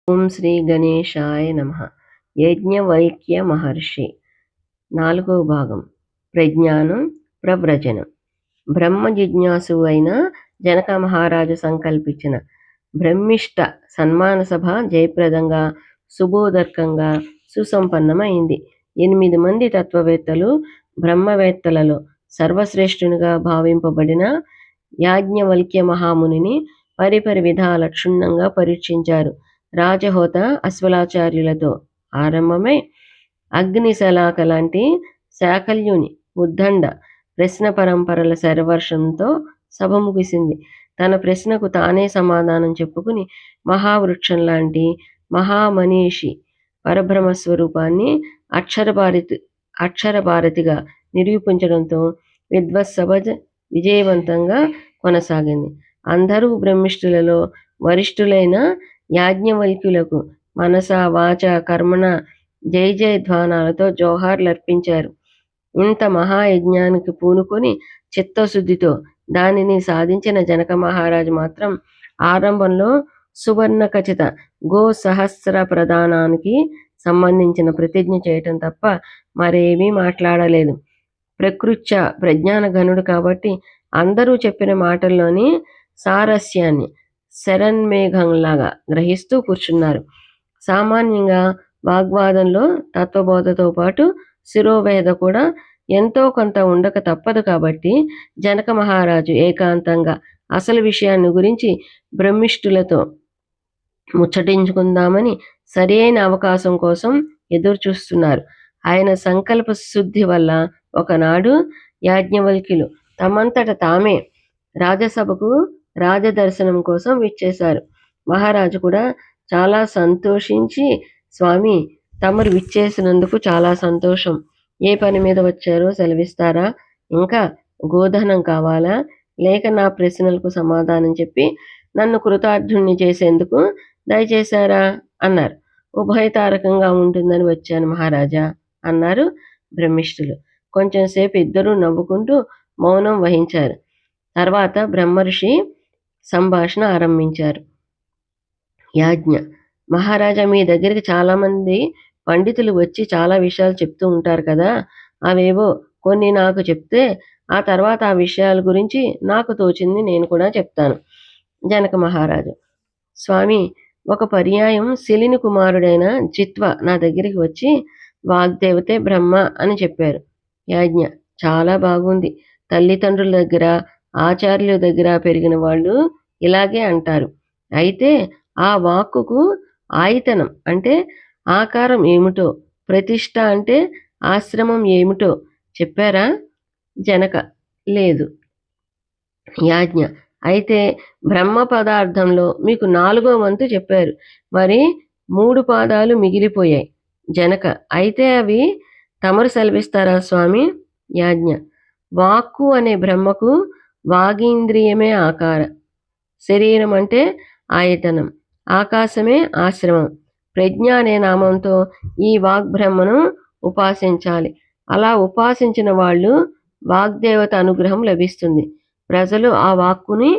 ఓం శ్రీ గణేశాయ నమః. యజ్ఞవల్క్య మహర్షి 4వ భాగం. ప్రజ్ఞానం ప్రవ్రజనం. బ్రహ్మ జిజ్ఞాసు అయిన జనక మహారాజు సంకల్పించిన బ్రహ్మిష్ట సన్మాన సభ జయప్రదంగా శుభోదర్కంగా సుసంపన్నమైంది. 8 మంది తత్వవేత్తలు బ్రహ్మవేత్తలలో సర్వశ్రేష్ఠునిగా భావింపబడిన యాజ్ఞవల్క్య మహామునిని పరిపరి విధాల క్షుణ్ణంగా పరీక్షించారు. రాజహోత అశ్వలాచార్యులతో ఆరంభమై అగ్నిశలాక లాంటి శాకల్యుని ఉద్దండ ప్రశ్న పరంపరల శరవర్షంతో సభ ముగిసింది. తన ప్రశ్నకు తానే సమాధానం చెప్పుకుని మహావృక్షం లాంటి మహామనీషి పరబ్రహ్మస్వరూపాన్ని అక్షరభారతిగా నిరూపించడంతో విద్వత్సభ విజయవంతంగా కొనసాగింది. అందరూ బ్రహ్మిష్ఠులలో వరిష్ఠులైన యాజ్ఞవల్క్యులకు మనస వాచ కర్మణ జయ జయధ్వానాలతో జోహార్లర్పించారు. ఇంత మహాయజ్ఞానికి పూనుకొని చిత్తశుద్ధితో దానిని సాధించిన జనక మహారాజు మాత్రం ఆరంభంలో సువర్ణ ఖచ్చిత గో సహస్ర ప్రదానానికి సంబంధించిన ప్రతిజ్ఞ చేయటం తప్ప మరేమీ మాట్లాడలేదు. ప్రకృత్య ప్రజ్ఞాన ఘనుడు కాబట్టి అందరూ చెప్పిన మాటల్లోని సారస్యాన్ని శరన్మేఘంలాగా గ్రహిస్తూ కూర్చున్నారు. సామాన్యంగా వాగ్వాదంలో తత్వబోధతో పాటు శిరోవేద కూడా ఎంతో కొంత ఉండక తప్పదు కాబట్టి జనక మహారాజు ఏకాంతంగా అసలు విషయాన్ని గురించి బ్రహ్మిష్ఠులతో ముచ్చటించుకుందామని సరైన అవకాశం కోసం ఎదురు చూస్తున్నారు. ఆయన సంకల్ప శుద్ధి వల్ల ఒకనాడు యాజ్ఞవల్క్యులు తమంతట తామే రాజసభకు రాజదర్శనం కోసం విచ్చేశారు. మహారాజు కూడా చాలా సంతోషించి, స్వామి, తమరు విచ్చేసినందుకు చాలా సంతోషం. ఏ పని మీద వచ్చారో సెలవిస్తారా? ఇంకా గోధనం కావాలా? లేక నా ప్రశ్నలకు సమాధానం చెప్పి నన్ను కృతార్థుణ్ణి చేసేందుకు దయచేశారా అన్నారు. ఉభయతారకంగా ఉంటుందని వచ్చాను మహారాజా అన్నారు బ్రహ్మిష్ఠులు. కొంచెంసేపు ఇద్దరూ నవ్వుకుంటూ మౌనం వహించారు. తర్వాత బ్రహ్మర్షి సంభాషణ ఆరంభించారు. యాజ్ఞ: మహారాజా, మీ దగ్గరికి చాలామంది పండితులు వచ్చి చాలా విషయాలు చెప్తూ ఉంటారు కదా, అవేవో కొన్ని నాకు చెప్తే ఆ తర్వాత ఆ విషయాల గురించి నాకు తోచింది నేను కూడా చెప్తాను. జనక మహారాజు: స్వామి, ఒక పర్యాయం శిలిని కుమారుడైన జిత్వ నా దగ్గరికి వచ్చి వాగ్దేవతే బ్రహ్మ అని చెప్పారు. యాజ్ఞ: చాలా బాగుంది. తల్లిదండ్రుల దగ్గర ఆచార్యుల దగ్గర పెరిగిన వాళ్ళు ఇలాగే అంటారు. అయితే ఆ వాక్కుకు ఆయితనం అంటే ఆకారం ఏమిటో, ప్రతిష్ట అంటే ఆశ్రమం ఏమిటో చెప్పారా? జనక: లేదు. యాజ్ఞ: అయితే బ్రహ్మ పదార్థంలో మీకు 4వ వంతు చెప్పారు, మరి 3 పాదాలు మిగిలిపోయాయి. జనక: అయితే అవి తమరు సెలవిస్తారా స్వామి? యాజ్ఞ: వాక్కు అనే బ్రహ్మకు వాగీంద్రియమే ఆకార, శరీరం అంటే ఆయతనం, ఆకాశమే ఆశ్రమం. ప్రజ్ఞ అనే నామంతో ఈ వాగ్బ్రహ్మను ఉపాసించాలి. అలా ఉపాసించిన వాళ్ళు వాగ్దేవత అనుగ్రహం లభిస్తుంది. ప్రజలు ఆ వాక్కుని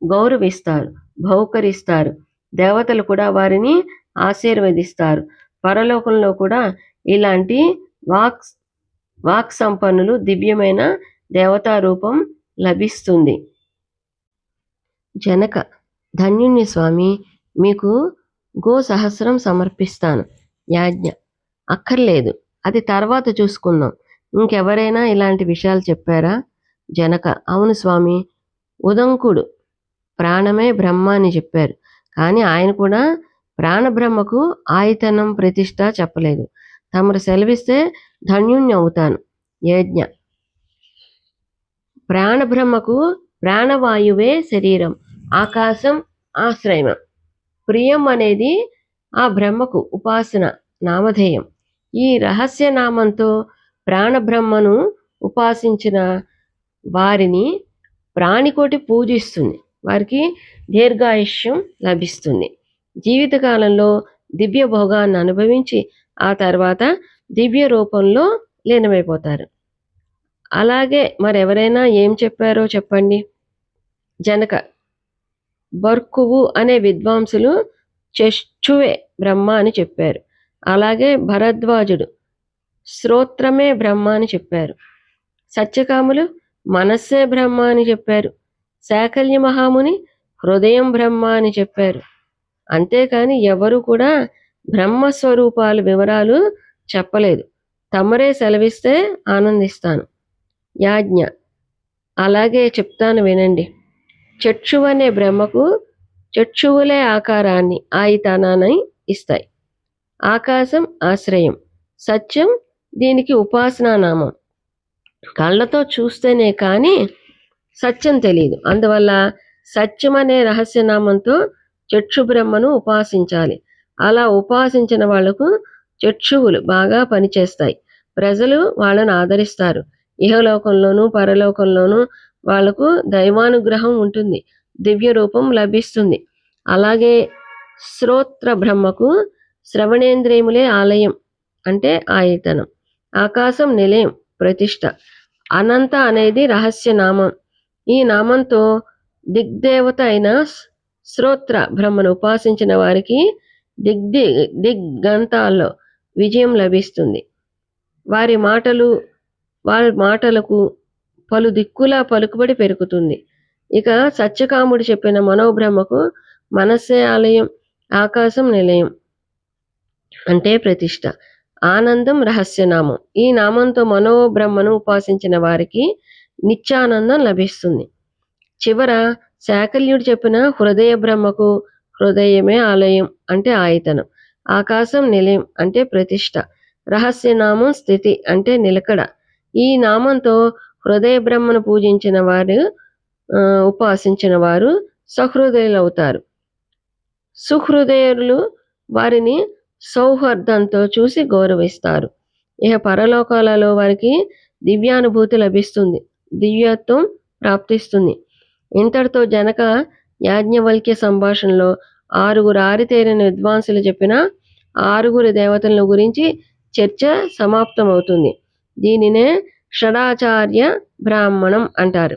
గౌరవిస్తారు, బహుకరిస్తారు. దేవతలు కూడా వారిని ఆశీర్వదిస్తారు. పరలోకంలో కూడా ఇలాంటి వాక్ సంపన్నులు దివ్యమైన దేవతా రూపం లభిస్తుంది. జనక: ధన్యుణ్ణి స్వామి, మీకు గో సహస్రం సమర్పిస్తాను. యాజ్ఞ: అక్కర్లేదు, అది తర్వాత చూసుకుందాం. ఇంకెవరైనా ఇలాంటి విషయాలు చెప్పారా? జనక: అవును స్వామి, ఉదంకుడు ప్రాణమే బ్రహ్మ అని చెప్పారు. కానీ ఆయన కూడా ప్రాణబ్రహ్మకు ఆయతనం ప్రతిష్ట చెప్పలేదు. తమరు సెలవిస్తే ధన్యుణ్ణి అవుతాను. యజ్ఞ: ప్రాణబ్రహ్మకు ప్రాణవాయువే శరీరం, ఆకాశం ఆశ్రయం. ప్రియం అనేది ఆ బ్రహ్మకు ఉపాసన నామధేయం. ఈ రహస్య నామంతో ప్రాణబ్రహ్మను ఉపాసించిన వారిని ప్రాణికోటి పూజిస్తుంది. వారికి దీర్ఘాయుష్యం లభిస్తుంది. జీవితకాలంలో దివ్య భోగాన్ని అనుభవించి ఆ తర్వాత దివ్య రూపంలో లీనమైపోతారు. అలాగే మరెవరైనా ఏం చెప్పారో చెప్పండి. జనక: బర్కువు అనే విద్వాంసులు చక్షువే బ్రహ్మ అని చెప్పారు. అలాగే భరద్వాజుడు శ్రోత్రమే బ్రహ్మ అని చెప్పారు. సత్యకాములు మనస్సే బ్రహ్మ అని చెప్పారు. శాకల్య మహాముని హృదయం బ్రహ్మ అని చెప్పారు. అంతేకాని ఎవరు కూడా బ్రహ్మస్వరూపాల వివరాలు చెప్పలేదు. తమరే సెలవిస్తే ఆనందిస్తాను. యాజ్ఞ అలాగే చెప్తాను వినండి. చక్షువనే బ్రహ్మకు చక్షువులే ఆకారాన్ని ఆయితనాన్ని ఇస్తాయి. ఆకాశం ఆశ్రయం, సత్యం దీనికి ఉపాసనా నామం. కళ్ళతో చూస్తేనే కానీ సత్యం తెలియదు. అందువల్ల సత్యం అనే రహస్యనామంతో చక్షు బ్రహ్మను ఉపాసించాలి. అలా ఉపాసించిన వాళ్లకు చక్షువులు బాగా పనిచేస్తాయి. ప్రజలు వాళ్ళను ఆదరిస్తారు. ఇహలోకంలోనూ పరలోకంలోనూ వాళ్లకు దైవానుగ్రహం ఉంటుంది, దివ్య రూపం లభిస్తుంది. అలాగే శ్రోత్ర బ్రహ్మకు శ్రవణేంద్రియములే ఆలయం అంటే ఆయతనం, ఆకాశం నిలయం ప్రతిష్ట. అనంత అనేది రహస్య నామం. ఈ నామంతో దిగ్దేవత అయిన శ్రోత్ర బ్రహ్మను ఉపాసించిన వారికి దిగ్గంతాల్లో విజయం లభిస్తుంది. వారి మాటలకు పలు దిక్కుల పలుకుబడి పెరుగుతుంది. ఇక సత్యకాముడు చెప్పిన మనోబ్రహ్మకు మనస్సే ఆలయం, ఆకాశం నిలయం అంటే ప్రతిష్ట, ఆనందం రహస్యనామం. ఈ నామంతో మనోబ్రహ్మను ఉపాసించిన వారికి నిత్యానందం లభిస్తుంది. చివర శాకల్యుడు చెప్పిన హృదయ బ్రహ్మకు హృదయమే ఆలయం అంటే ఆయతనం, ఆకాశం నిలయం అంటే ప్రతిష్ట, రహస్యనామం స్థితి అంటే నిలకడ. ఈ నామంతో హృదయ బ్రహ్మను పూజించిన వారు ఉపాసించిన వారు సహృదయులు అవుతారు. సుహృదయులు వారిని సౌహార్దంతో చూసి గౌరవిస్తారు. ఇక పరలోకాలలో వారికి దివ్యానుభూతి లభిస్తుంది, దివ్యత్వం ప్రాప్తిస్తుంది. ఇంతటితో జనక యాజ్ఞవల్క్య సంభాషణలో 6 ఆరితేరిన విద్వాంసులు చెప్పిన 6 దేవతల గురించి చర్చ సమాప్తమవుతుంది. దీనినే షడాచార్య బ్రాహ్మణం అంటారు.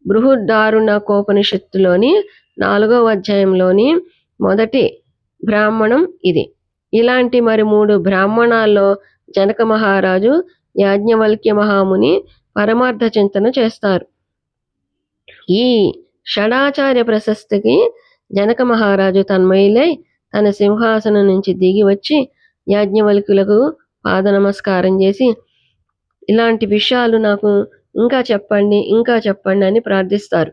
బృహదారణ్యకోపనిషత్తులోని 4వ అధ్యాయంలోని మొదటి బ్రాహ్మణం ఇది. ఇలాంటి మరి 3 బ్రాహ్మణాల్లో జనక మహారాజు, యాజ్ఞవల్క్య మహాముని పరమార్థ చింతన చేస్తారు. ఈ షడాచార్య ప్రశస్తికి జనక మహారాజు తన్మయులై తన సింహాసనం నుంచి దిగి వచ్చి యాజ్ఞవల్క్యులకు పాద నమస్కారం చేసి, ఇలాంటి విషయాలు నాకు ఇంకా చెప్పండి అని ప్రార్థిస్తారు.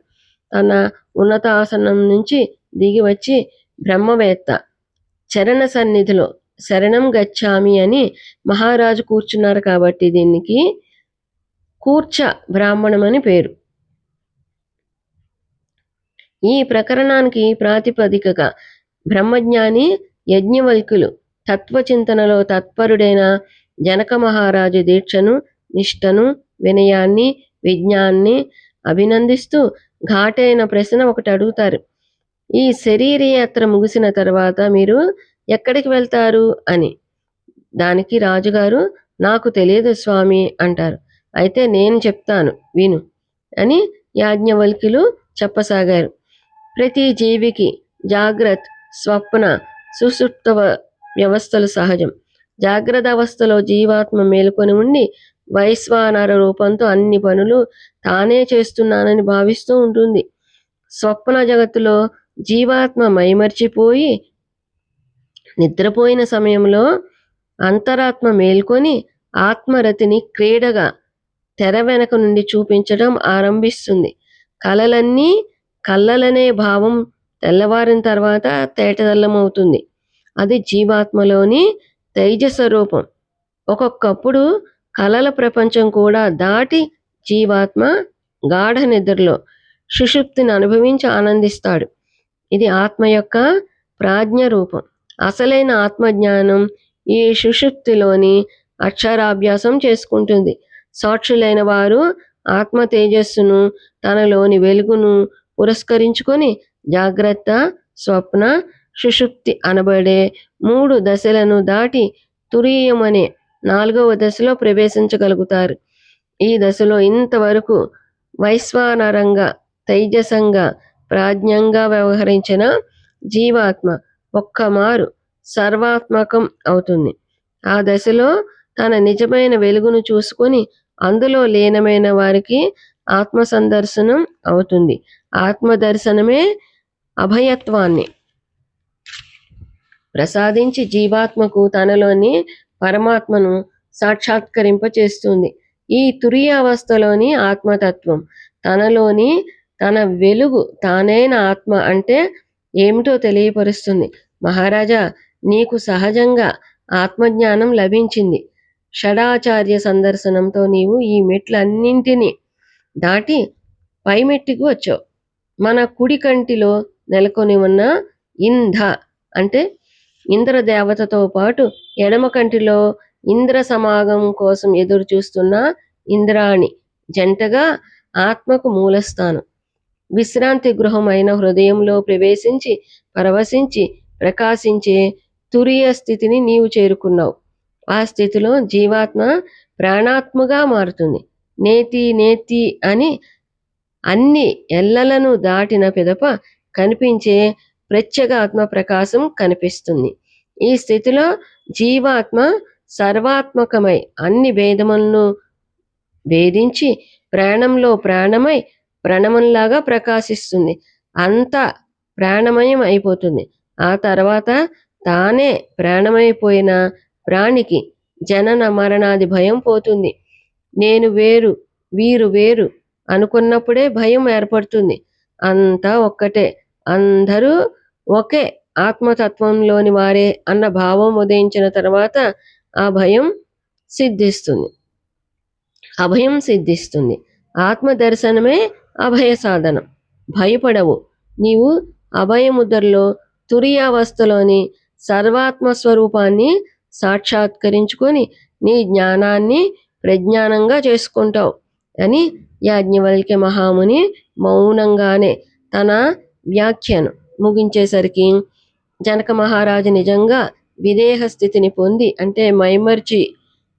తన ఉన్నతాసనం నుంచి దిగి వచ్చి బ్రహ్మవేత్త చరణ సన్నిధిలో శరణం గచ్చామి అని మహారాజు కూర్చున్నారు కాబట్టి దీనికి కూర్చ బ్రాహ్మణం అని పేరు. ఈ ప్రకరణానికి ప్రాతిపదికగా బ్రహ్మజ్ఞాని యజ్ఞవల్క్యులు తత్వచింతనలో తత్పరుడైన జనక మహారాజు దీక్షను, నిష్టను, వినయాన్ని, విజ్ఞాన్ని అభినందిస్తూ ఘాటైన ప్రశ్న ఒకటి అడుగుతారు. ఈ శరీరయాత్ర ముగిసిన తర్వాత మీరు ఎక్కడికి వెళ్తారు అని. దానికి రాజుగారు నాకు తెలియదు స్వామి అంటారు. అయితే నేను చెప్తాను విను అని యాజ్ఞవల్క్యులు చెప్పసాగారు. ప్రతి జీవికి జాగ్రత్త, స్వప్న, సుషుప్త వ్యవస్థలు సహజం. జాగ్రత్త అవస్థలో జీవాత్మ మేలుకొని ఉండి వైశ్వానర రూపంతో అన్ని పనులు తానే చేస్తున్నానని భావిస్తూ ఉంటుంది. స్వప్న జగత్తులో జీవాత్మ మైమర్చిపోయి నిద్రపోయిన సమయంలో అంతరాత్మ మేల్కొని ఆత్మరతిని క్రీడగా తెర వెనక నుండి చూపించడం ఆరంభిస్తుంది. కలలన్నీ కళ్ళలనే భావం తెల్లవారిన తర్వాత తేటతెల్లమవుతుంది. అది జీవాత్మలోని తైజస రూపం. ఒక్కొక్కప్పుడు కలల ప్రపంచం కూడా దాటి జీవాత్మ గాఢ నిద్రలో సుషుప్తిని అనుభవించి ఆనందిస్తాడు. ఇది ఆత్మ యొక్క ప్రాజ్ఞ రూపం. అసలైన ఆత్మజ్ఞానం ఈ సుషుప్తిలోని అక్షరాభ్యాసం చేసుకుంటుంది. సాక్షులైన వారు ఆత్మ తేజస్సును, తనలోని వెలుగును పురస్కరించుకొని జాగ్రత్త, స్వప్న, సుషుప్తి అనబడే 3 దశలను దాటి తురీయం అనే 4వ దశలో ప్రవేశించగలుగుతారు. ఈ దశలో ఇంతవరకు వైశ్వానరంగా, తైజసంగా, ప్రాజ్ఞంగా వ్యవహరించిన జీవాత్మ ఒక్కమారు సర్వాత్మకం అవుతుంది. ఆ దశలో తన నిజమైన వెలుగును చూసుకొని అందులో లీనమైన వారికి ఆత్మ సందర్శనం అవుతుంది. ఆత్మదర్శనమే అభయత్వాన్ని ప్రసాదించి జీవాత్మకు తనలోని పరమాత్మను సాక్షాత్కరింపచేస్తుంది. ఈ తురీయావస్థలోని ఆత్మతత్వం తనలోని తన వెలుగు తానైన ఆత్మ అంటే ఏమిటో తెలియపరుస్తుంది. మహారాజా, నీకు సహజంగా ఆత్మజ్ఞానం లభించింది. షడాచార్య సందర్శనంతో నీవు ఈ మెట్లన్నింటినీ దాటి పై మెట్టుకు వచ్చావు. మన కుడి కంటిలో నెలకొని ఉన్న ఇంధ అంటే ఇంద్రదేవతతో పాటు ఎడమ కంటిలో ఇంద్ర సమాగమం కోసం ఎదురు చూస్తున్న ఇంద్రాణి జంటగా ఆత్మకు మూలస్థానం. విశ్రాంతి గృహం అయిన హృదయంలో ప్రవేశించి పరవశించి ప్రకాశించే తురీయ స్థితిని నీవు చేరుకున్నావు. ఆ స్థితిలో జీవాత్మ ప్రాణాత్మగా మారుతుంది. నేతి నేతి అని అన్ని ఎల్లలను దాటిన పిదప కనిపించే ప్రత్యేగాత్మ ప్రకాశం కనిపిస్తుంది. ఈ స్థితిలో జీవాత్మ సర్వాత్మకమై అన్ని భేదములను భేదించి ప్రాణంలో ప్రాణమై ప్రణమంలాగా ప్రకాశిస్తుంది. అంతా ప్రాణమయం అయిపోతుంది. ఆ తర్వాత తానే ప్రాణమైపోయిన ప్రాణికి జనన మరణాది భయం పోతుంది. నేను వేరు, వీరు వేరు అనుకున్నప్పుడే భయం ఏర్పడుతుంది. అంతా ఒక్కటే, అందరూ ఒకే ఆత్మతత్వంలోని వారే అన్న భావం ఉదయించిన తర్వాత ఆ భయం సిద్ధిస్తుంది, అభయం సిద్ధిస్తుంది. ఆత్మ దర్శనమే అభయ సాధనం. భయపడవు. నీవు అభయముద్రలో తురీయావస్థలోని సర్వాత్మ స్వరూపాన్ని సాక్షాత్కరించుకొని నీ జ్ఞానాన్ని ప్రజ్ఞానంగా చేసుకుంటావు అని యాజ్ఞవల్క్య మహాముని మౌనంగానే తన వ్యాఖ్యను ముగించేసరికి జనక మహారాజు నిజంగా విదేహ స్థితిని పొంది అంటే మైమర్చి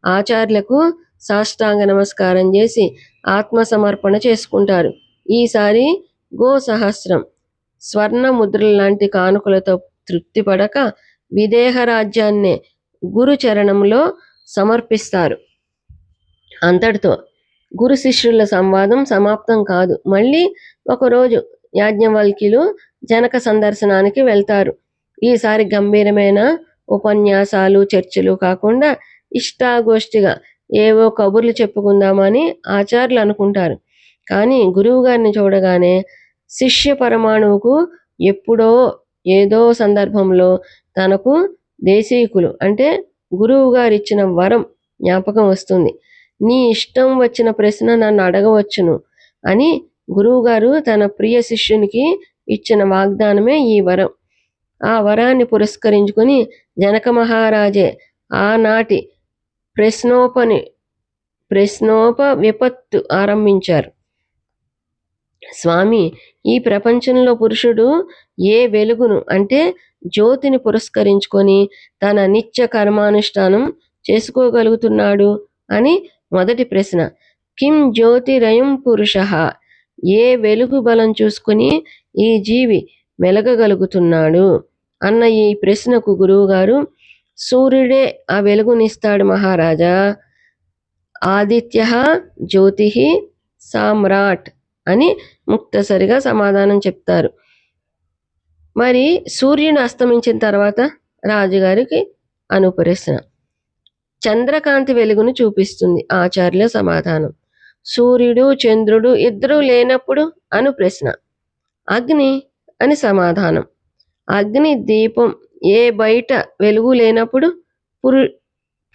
ఆచార్యులకు సాష్టాంగ నమస్కారం చేసి ఆత్మ సమర్పణ చేసుకుంటారు. ఈసారి గో సహస్రం స్వర్ణ ముద్రల లాంటి కానుకలతో తృప్తి పడక విదేహ రాజ్యాన్నే గురు చరణంలో సమర్పిస్తారు. అంతటితో గురు శిష్యుల సంవాదం సమాప్తం కాదు. మళ్ళీ ఒకరోజు యాజ్ఞవల్క్యులు జనక సందర్శనానికి వెళ్తారు. ఈసారి గంభీరమైన ఉపన్యాసాలు చర్చలు కాకుండా ఇష్టాగోష్ఠిగా ఏవో కబుర్లు చెప్పుకుందామని ఆచార్యులు అనుకుంటారు. కానీ గురువు గారిని చూడగానే శిష్య పరమాణువుకు ఎప్పుడో ఏదో సందర్భంలో తనకు దేశీకులు అంటే గురువు గారు ఇచ్చిన వరం జ్ఞాపకం వస్తుంది. నీ ఇష్టం వచ్చిన ప్రశ్న నన్ను అడగవచ్చును అని గురువుగారు తన ప్రియ శిష్యునికి ఇచ్చిన వాగ్దానమే ఈ వరం. ఆ వరాన్ని పురస్కరించుకొని జనక మహారాజే ఆనాటి ప్రశ్నోప విపత్తు ఆరంభించారు. స్వామి, ఈ ప్రపంచంలో పురుషుడు ఏ వెలుగును అంటే జ్యోతిని పురస్కరించుకొని తన నిత్య కర్మానుష్ఠానం చేసుకోగలుగుతున్నాడు అని మొదటి ప్రశ్న. కిం జ్యోతిరయం పురుషః, ఏ వెలుగు బలం చూసుకుని ఈ జీవి మెలగగలుగుతున్నాడు అన్న ఈ ప్రశ్నకు గురువుగారు సూర్యుడే ఆ వెలుగునిస్తాడు మహారాజా, ఆదిత్య జ్యోతి సామ్రాట్ అని ముక్తసరిగా సమాధానం చెప్తారు. మరి సూర్యుని అస్తమించిన తర్వాత రాజుగారికి అనుప్రశ్న. చంద్రకాంతి వెలుగును చూపిస్తుంది ఆచార్యుల సమాధానం. సూర్యుడు చంద్రుడు ఇద్దరూ లేనప్పుడు అనుప్రశ్న. అగ్ని అని సమాధానం. అగ్ని దీపం ఏ బయట వెలుగు లేనప్పుడు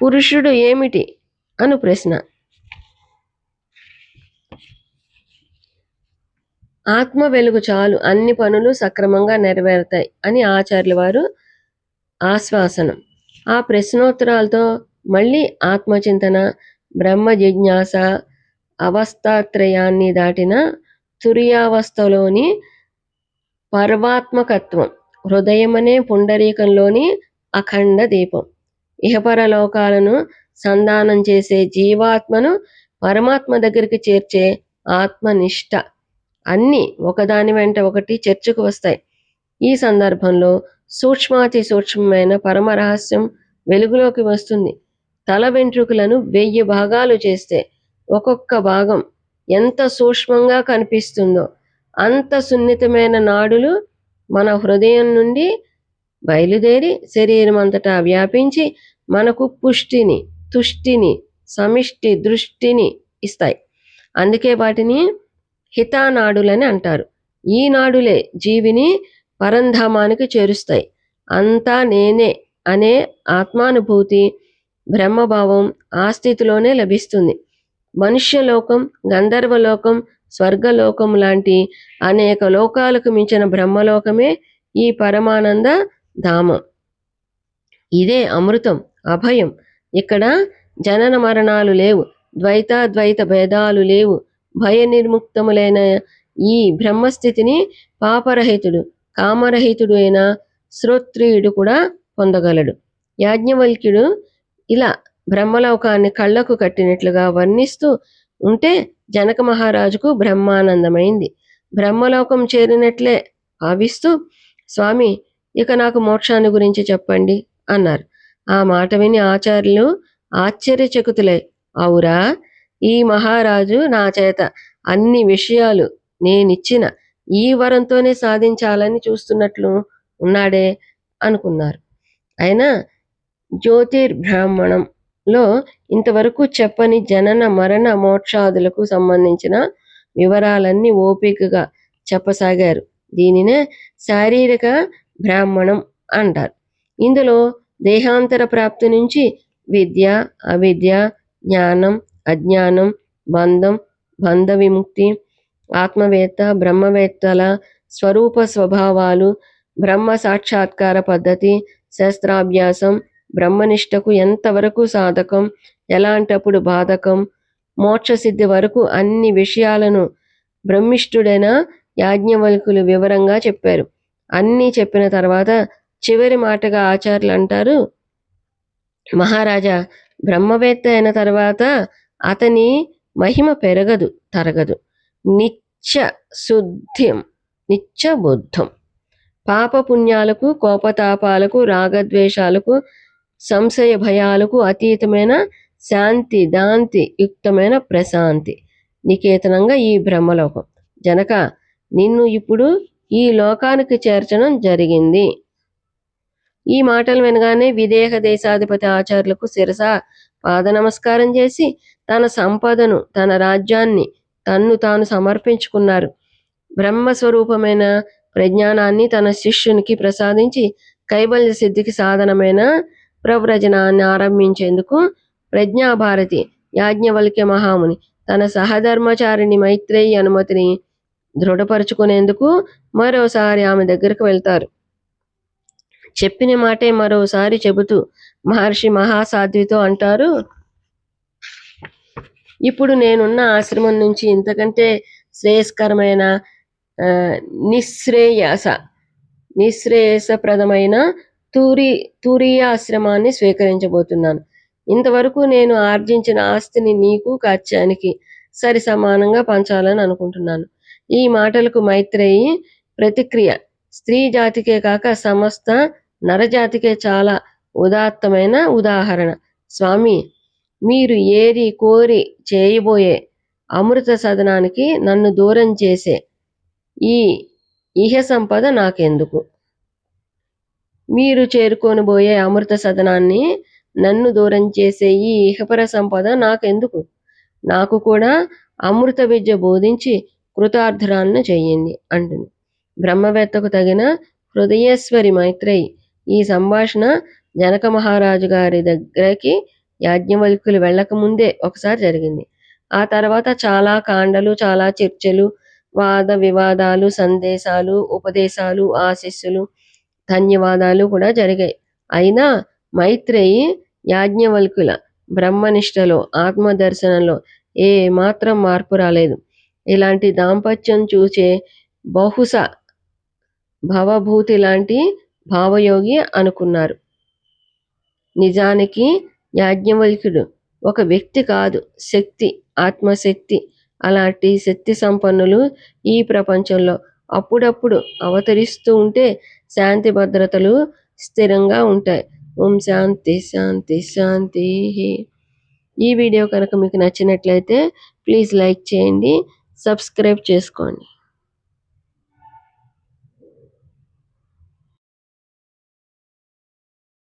పురుషుడు ఏమిటి అను ప్రశ్న. ఆత్మ వెలుగు చాలు, అన్ని పనులు సక్రమంగా నెరవేరుతాయి అని ఆచార్యుల వారు ఆశ్వాసనం. ఆ ప్రశ్నోత్తరాలతో మళ్ళీ ఆత్మచింతన, బ్రహ్మ జిజ్ఞాస అవస్థాత్రయాన్ని దాటిన తురీయావస్థలోని పరమాత్మకత్వం, హృదయమనే పుండరీకంలోని అఖండ దీపం, ఇహపరలోకాలను సంధానం చేసే జీవాత్మను పరమాత్మ దగ్గరికి చేర్చే ఆత్మనిష్ట, అన్నీ ఒకదాని వెంట ఒకటి చర్చకు వస్తాయి. ఈ సందర్భంలో సూక్ష్మాతి సూక్ష్మమైన పరమరహస్యం వెలుగులోకి వస్తుంది. తల వెంట్రుకలను 1000 భాగాలు చేస్తే ఒక్కొక్క భాగం ఎంత సూక్ష్మంగా కనిపిస్తుందో అంత సున్నితమైన నాడులు మన హృదయం నుండి బయలుదేరి శరీరం అంతటా వ్యాపించి మనకు పుష్టిని, తుష్టిని, సమిష్టి దృష్టిని ఇస్తాయి. అందుకే వాటిని హితానాడులని అంటారు. ఈ నాడులే జీవిని పరంధామానికి చేరుస్తాయి. అంతా నేనే అనే ఆత్మానుభూతి, బ్రహ్మభావం ఆ స్థితిలోనే లభిస్తుంది. మనుష్యలోకం, గంధర్వలోకం, స్వర్గలోకం లాంటి అనేక లోకాలకు మించిన బ్రహ్మలోకమే ఈ పరమానంద ధామం. ఇదే అమృతం, అభయం. ఇక్కడ జనన మరణాలు లేవు, ద్వైతాద్వైత భేదాలు లేవు. భయ నిర్ముక్తములైన ఈ బ్రహ్మస్థితిని పాపరహితుడు, కామరహితుడు అయిన శ్రోత్రియుడు కూడా పొందగలడు. యాజ్ఞవల్క్యుడు ఇలా బ్రహ్మలోకాన్ని కళ్ళకు కట్టినట్లుగా వర్ణిస్తూ ఉంటే జనక మహారాజుకు బ్రహ్మానందమైంది. బ్రహ్మలోకం చేరినట్లే భావిస్తూ, స్వామి ఇక నాకు మోక్షాన్ని గురించి చెప్పండి అన్నారు. ఆ మాట విని ఆచార్యులు ఆశ్చర్యచకితులై, అవురా, ఈ మహారాజు నా చేత అన్ని విషయాలు నేనిచ్చిన ఈ వరంతోనే సాధించాలని చూస్తున్నట్లు ఉన్నాడే అనుకున్నారు. అయినా జ్యోతిర్బ్రాహ్మణంలో ఇంతవరకు చెప్పని జనన మరణ మోక్షాదులకు సంబంధించిన వివరాలన్నీ ఓపికగా చెప్పసాగారు. దీనినే శారీరక బ్రాహ్మణం అంటారు. ఇందులో దేహాంతర ప్రాప్తి నుంచి విద్య, అవిద్య, జ్ఞానం, అజ్ఞానం, బంధం, బంధ విముక్తి, ఆత్మవేత్త, బ్రహ్మవేత్తల స్వరూప స్వభావాలు, బ్రహ్మ సాక్షాత్కార పద్ధతి, శాస్త్రాభ్యాసం, బ్రహ్మనిష్టకు ఎంతవరకు సాధకం, ఎలాంటప్పుడు బాధకం, మోక్షసిద్ధి వరకు అన్ని విషయాలను బ్రహ్మిష్ఠుడైన యాజ్ఞవల్కులు వివరంగా చెప్పారు. అన్నీ చెప్పిన తర్వాత చివరి మాటగా ఆచార్యులు అంటారు, మహారాజా, బ్రహ్మవేత్త అయిన తర్వాత అతని మహిమ పెరగదు, తరగదు. నిత్య శుద్ధ్యం, నిత్య బుద్ధం. పాపపుణ్యాలకు, కోపతాపాలకు, రాగద్వేషాలకు, సంశయ భయాలకు అతీతమైన శాంతి దాంతి యుక్తమైన ప్రశాంతి నికేతనంగా ఈ బ్రహ్మలోకం. జనక, నిన్ను ఇప్పుడు ఈ లోకానికి చేర్చడం జరిగింది. ఈ మాటలు వినగానే విదేహ దేశాధిపతి ఆచార్యులకు శిరస పాద నమస్కారం చేసి తన సంపదను, తన రాజ్యాన్ని తన్ను తాను సమర్పించుకున్నారు. బ్రహ్మస్వరూపమైన ప్రజ్ఞానాన్ని తన శిష్యునికి ప్రసాదించి కైవల్య సిద్ధికి సాధనమైన ప్రవ్రజనాన్ని ఆరంభించేందుకు ప్రజ్ఞాభారతి యాజ్ఞవల్క్య మహాముని తన సహధర్మచారిణి మైత్రేయి అనుమతిని దృఢపరుచుకునేందుకు మరోసారి ఆమె దగ్గరకు వెళ్తారు. చెప్పిన మాటే మరోసారి చెబుతూ మహర్షి మహాసాధ్వితో అంటారు, ఇప్పుడు నేనున్న ఆశ్రమం నుంచి ఇంతకంటే శ్రేయస్కరమైన నిశ్రేయసప్రదమైన తూరీయాశ్రమాన్ని స్వీకరించబోతున్నాను. ఇంతవరకు నేను ఆర్జించిన ఆస్తిని నీకు, కాత్యానికి సరి సమానంగా పంచాలని అనుకుంటున్నాను. ఈ మాటలకు మైత్రేయి ప్రతిక్రియ స్త్రీ జాతికే కాక సమస్త నరజాతికే చాలా ఉదాత్తమైన ఉదాహరణ. స్వామి, మీరు ఏరి కోరి చేయబోయే అమృత సదనానికి నన్ను దూరం చేసే ఈ ఇహ సంపద నాకెందుకు? మీరు చేరుకోనిబోయే అమృత సదనాన్ని నన్ను దూరం చేసే ఈ ఇహపర సంపద నాకెందుకు? నాకు కూడా అమృత విద్య బోధించి కృతార్థురాలను చెయ్యింది అంటుంది. బ్రహ్మవేత్తకు తగిన హృదయేశ్వరి మైత్రేయి. ఈ సంభాషణ జనక మహారాజు గారి దగ్గరికి యాజ్ఞవల్కులు వెళ్ళకముందే ఒకసారి జరిగింది. ఆ తర్వాత చాలా కాండలు, చాలా చర్చలు, వాద వివాదాలు, సందేశాలు, ఉపదేశాలు, ఆశీస్సులు, ధన్యవాదాలు కూడా జరిగాయి. అయినా మైత్రేయి యాజ్ఞవల్కుల బ్రహ్మనిష్టలో, ఆత్మదర్శనంలో ఏ మాత్రం మార్పు రాలేదు. ఇలాంటి దాంపత్యం చూసే బహుశా భవభూతి లాంటి భావయోగి అనుకున్నారు. నిజానికి యాజ్ఞవల్క్యుడు ఒక వ్యక్తి కాదు, శక్తి, ఆత్మశక్తి. అలాంటి శక్తి సంపన్నులు ఈ ప్రపంచంలో అప్పుడప్పుడు అవతరిస్తూ ఉంటే శాంతి భద్రతలు స్థిరంగా ఉంటాయి. ఓం శాంతి శాంతి శాంతి. ఈ వీడియో కనుక మీకు నచ్చినట్లయితే ప్లీజ్ లైక్ చేయండి, సబ్స్క్రైబ్ చేసుకోండి.